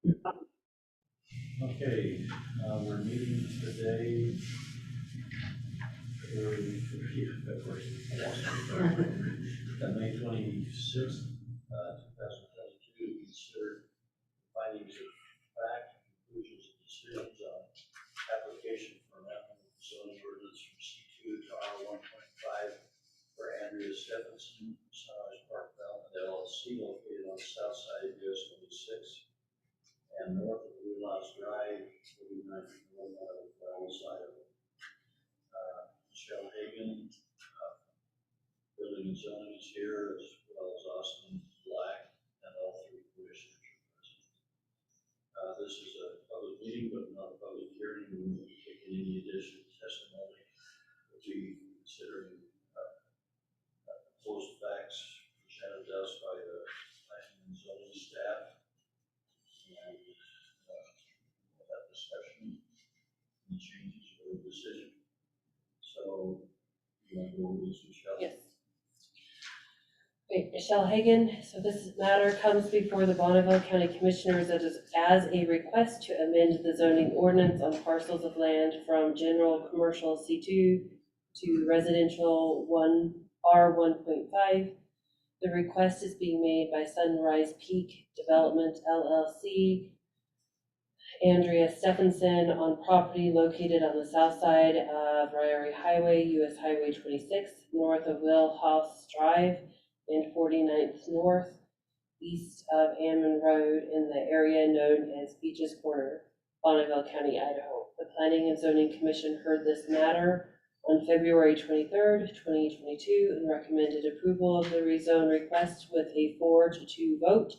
Okay, we're meeting today, February May 26th, 2022, to consider findings of fact, conclusions, and decisions on application for amendment of zoning ordinance from C2 to R1.5 for Andrea Steffensen, Sunrise Park Development LLC, located on the south side of US 26 and North of Wheelhaus Dr, 49 North of Wheelhaus Dr. Michelle Hagen, Building and Zoning is here, as well as Austin Black, and all three commissioners are present. This is a public meeting, but not a public hearing. We won't be taking any additional testimony. We'll be considering proposed facts presented to us by the planning and zoning staff, and we'll have discussion and changes or decision. So, you want to go over this, Michelle? Yes. Great, Michelle Hagen. So this matter comes before the Bonneville County Commissioners as a request to amend the zoning ordinance on parcels of land from general commercial C2 to residential R1.5. The request is being made by Sunrise Peak Development LLC, Andrea Steffensen, on property located on the south side of Bryon Highway, US Highway 26, north of Wheelhaus Drive, and 49th North, east of Ammon Road, in the area known as Beaches Corner, Bonneville County, Idaho. The Planning and Zoning Commission heard this matter on February 23rd, 2022, and recommended approval of the rezone request with a 4-2 vote.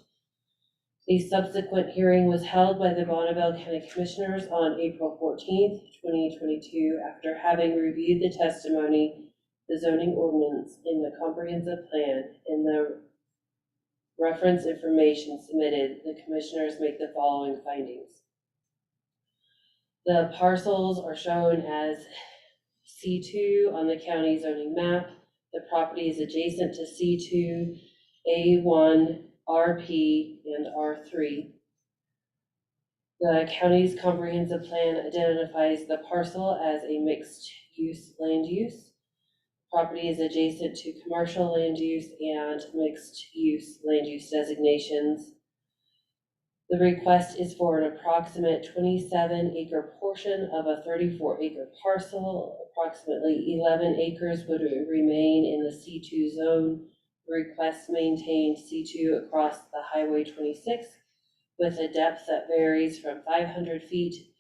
A subsequent hearing was held by the Bonneville County Commissioners on April 14th, 2022, after having reviewed the testimony, the zoning ordinance in the comprehensive plan, and the reference information submitted. The Commissioners make the following findings. The parcels are shown as C2 on the county zoning map. The property is adjacent to C2, A1, RP, and R3. The county's comprehensive plan identifies the parcel as a mixed-use land use. Property is adjacent to commercial land use and mixed-use land use designations. The request is for an approximate 27-acre portion of a 34-acre parcel. Approximately 11 acres would remain in the C2 zone. The request maintained C2 across the Highway 26 with a depth that varies from 500 feet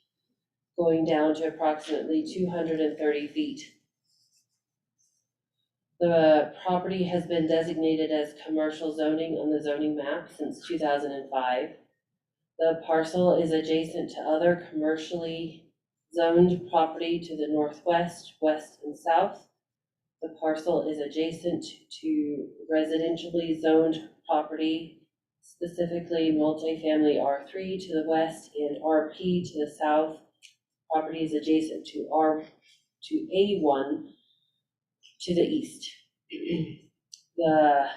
going down to approximately 230 feet. The property has been designated as commercial zoning on the zoning map since 2005. The parcel is adjacent to other commercially zoned property to the northwest, west, and south. The parcel is adjacent to residentially zoned property, specifically multifamily R3 to the west and RP to the south. Property is adjacent to A1 to the east. The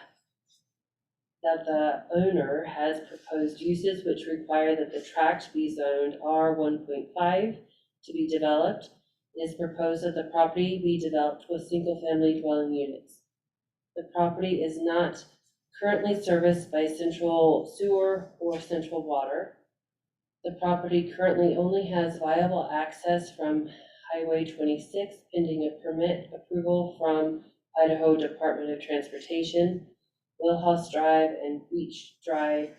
owner has proposed uses which require that the tract be zoned R1.5 to be developed. It is proposed that the property be developed with single-family dwelling units. The property is not currently serviced by central sewer or central water. The property currently only has viable access from Highway 26 pending a permit approval from Idaho Department of Transportation. Wheelhaus Drive and Beach Drive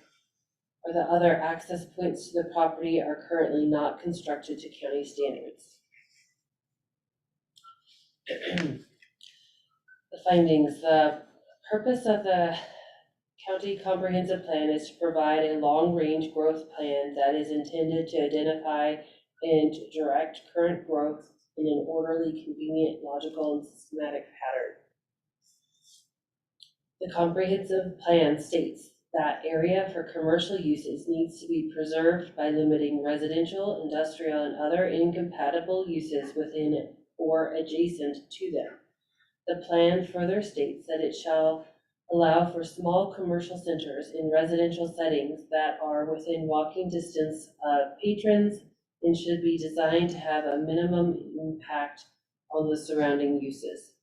are the other access points to the property are currently not constructed to county standards. The findings. The purpose of the county comprehensive plan is to provide a long-range growth plan that is intended to identify and direct current growth in an orderly, convenient, logical, and systematic pattern. The comprehensive plan states that area for commercial uses needs to be preserved by limiting residential, industrial, and other incompatible uses within it or adjacent to them. The plan further states that it shall allow for small commercial centers in residential settings that are within walking distance of patrons and should be designed to have a minimum impact on the surrounding uses.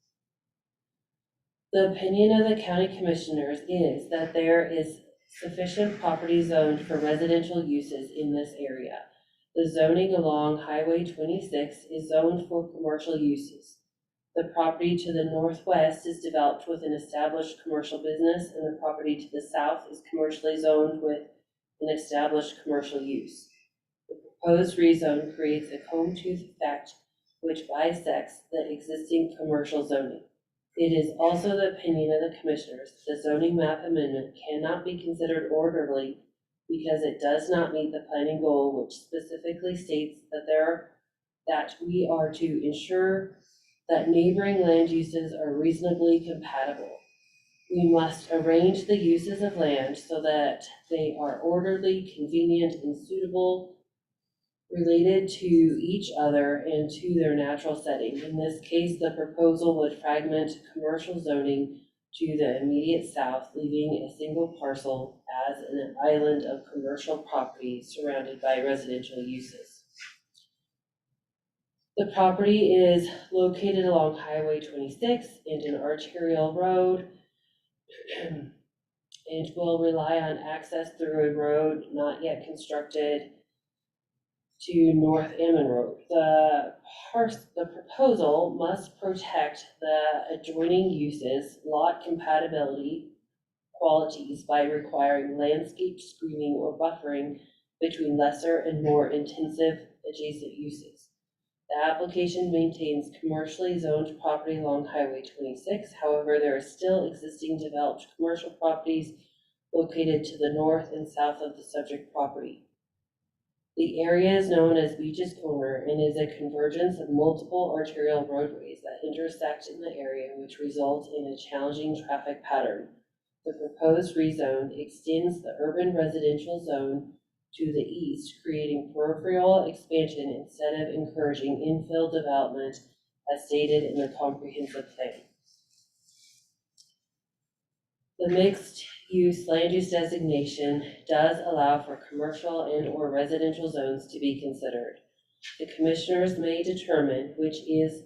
The opinion of the county commissioners is that there is sufficient property zoned for residential uses in this area. The zoning along Highway 26 is zoned for commercial uses. The property to the northwest is developed with an established commercial business, and the property to the south is commercially zoned with an established commercial use. The proposed rezone creates a comb-tooth effect which bisects the existing commercial zoning. It is also the opinion of the commissioners that the zoning map amendment cannot be considered orderly because it does not meet the planning goal, which specifically states that we are to ensure that neighboring land uses are reasonably compatible. We must arrange the uses of land so that they are orderly, convenient, and suitable, related to each other and to their natural setting. In this case, the proposal would fragment commercial zoning to the immediate south, leaving a single parcel as an island of commercial property surrounded by residential uses. The property is located along Highway 26 and an arterial road and will rely on access through a road not yet constructed to North Ammon Road. The proposal must protect the adjoining uses' lot compatibility qualities by requiring landscape screening or buffering between lesser and more intensive adjacent uses. The application maintains commercially zoned property along Highway 26. However, there are still existing developed commercial properties located to the north and south of the subject property. The area is known as Beach's Corner and is a convergence of multiple arterial roadways that intersect in the area, which result in a challenging traffic pattern. The proposed rezone extends the urban residential zone to the east, creating peripheral expansion instead of encouraging infill development as stated in the comprehensive plan. The mixed-use land use designation does allow for commercial and or residential zones to be considered. The commissioners may determine which is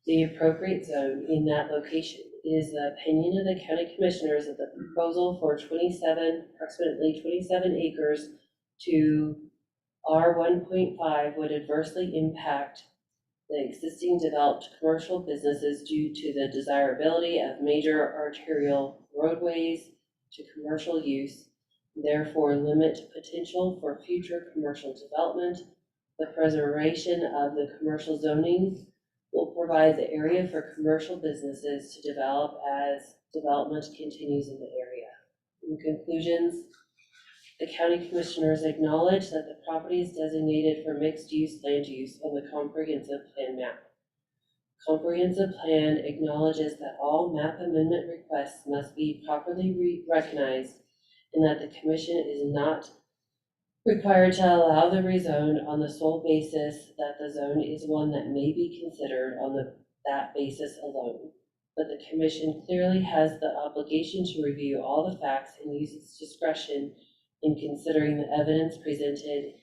the appropriate zone in that location. It is the opinion of the county commissioners that the proposal for approximately 27 acres to R1.5 would adversely impact the existing developed commercial businesses due to the desirability of major arterial roadways to commercial use, therefore limit potential for future commercial development. The preservation of the commercial zoning will provide the area for commercial businesses to develop as development continues in the area. In conclusions, the county commissioners acknowledge that the property is designated for mixed-use land use on the comprehensive plan map. Comprehensive plan acknowledges that all map amendment requests must be properly recognized and that the commission is not required to allow the rezone on the sole basis that the zone is one that may be considered on that basis alone. But the commission clearly has the obligation to review all the facts and use its discretion in considering the evidence presented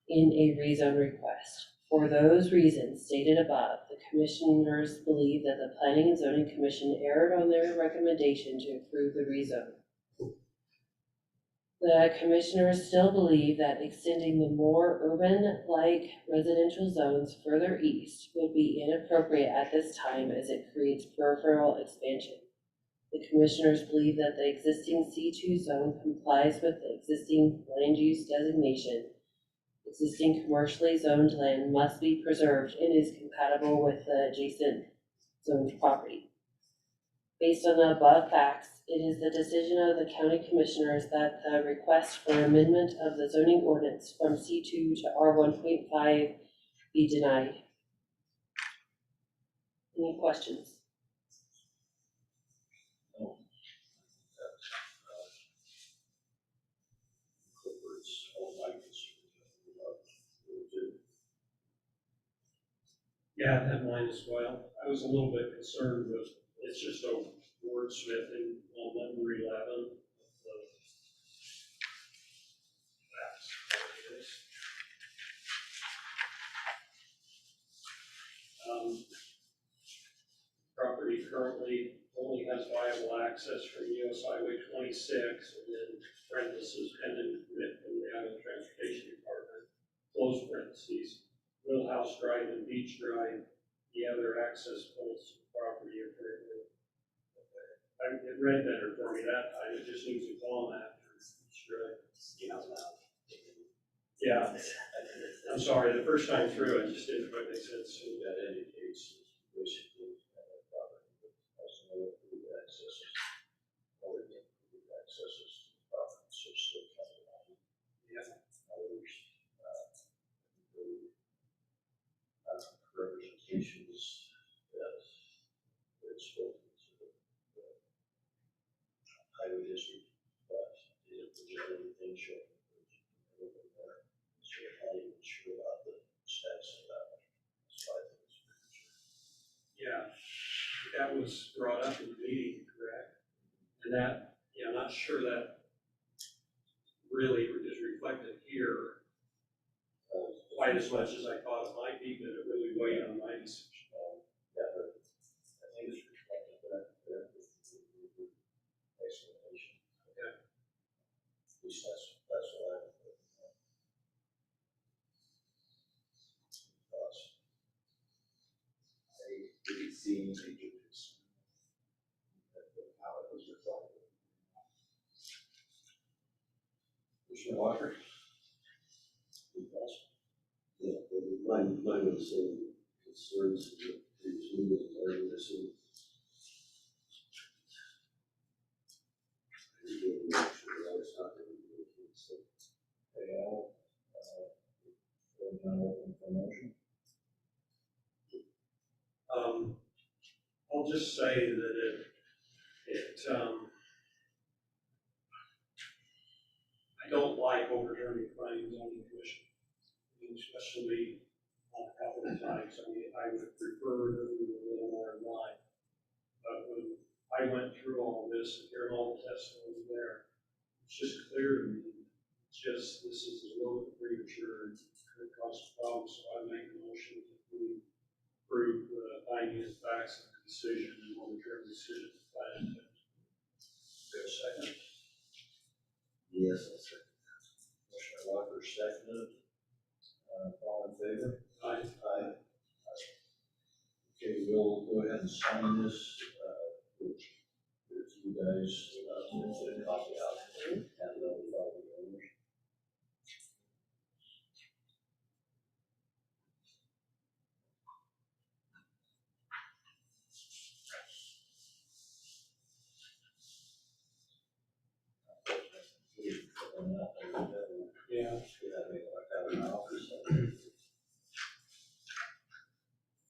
in a rezone request. For those reasons stated above, the commissioners believe that the Planning and Zoning Commission erred on their recommendation to approve the rezone. The commissioners still believe that extending the more urban-like residential zones further east would be inappropriate at this time as it creates peripheral expansion. The commissioners believe that the existing C2 zone complies with the existing land use designation. Existing commercially zoned land must be preserved and is compatible with the adjacent zoned property. Based on the above facts, it is the decision of the county commissioners that the request for amendment of the zoning ordinance from C2 to R1.5 be denied. Any questions? Yeah, that mine as well. I was a little bit concerned with, it's just a wordsmithing on number 11 of the maps. Property currently only has viable access from US Highway 26, and then parentheses pending permit from the Idaho Transportation Department, close parentheses, Wheelhaus Drive and Beach Drive, the other access points to the property are currently. It read better for me that time, it just needs a column after each drive. Yeah, I'm sorry, the first time through, it just didn't quite make sense. So that indicates basically property that has no approved accesses or improved accesses to the property, so still coming on. Yeah. Others, representations that it's spoken to the highway district, but didn't present anything showing anything there. So I'm not even sure about the status of that one. So I think it's pretty sure. Yeah, that was brought up in the meeting, correct? And that, yeah, I'm not sure that really is reflected here quite as much as I thought it might be, but it really weighed on my decision. Yeah, but I think it's reflected that there with the explanation. Okay. At least that's what I'm looking at. Thoughts? I didn't see major concern that how it was reflected. Commissioner Walker? Any thoughts? Yeah, mine were the same concerns as the previous meeting, I would assume. I just wanted to make sure that I was not going to be making a mistake. Okay, I'll open for motion. I'll just say that I don't like overturning planning and zoning commission, especially on a couple of times. I mean, I would prefer that we were a little more in line. But when I went through all this and hearing all the testimony there, it's just clear to me, this is a little bit premature and could cause problems. So I make a motion that we approve the findings, facts, and decision and overturn the decision of planning. Is there a second? Yes, I'll say. Commissioner Walker seconded. All in favor? Aye. Aye. Okay, we'll go ahead and sign this, with you guys, to copy out.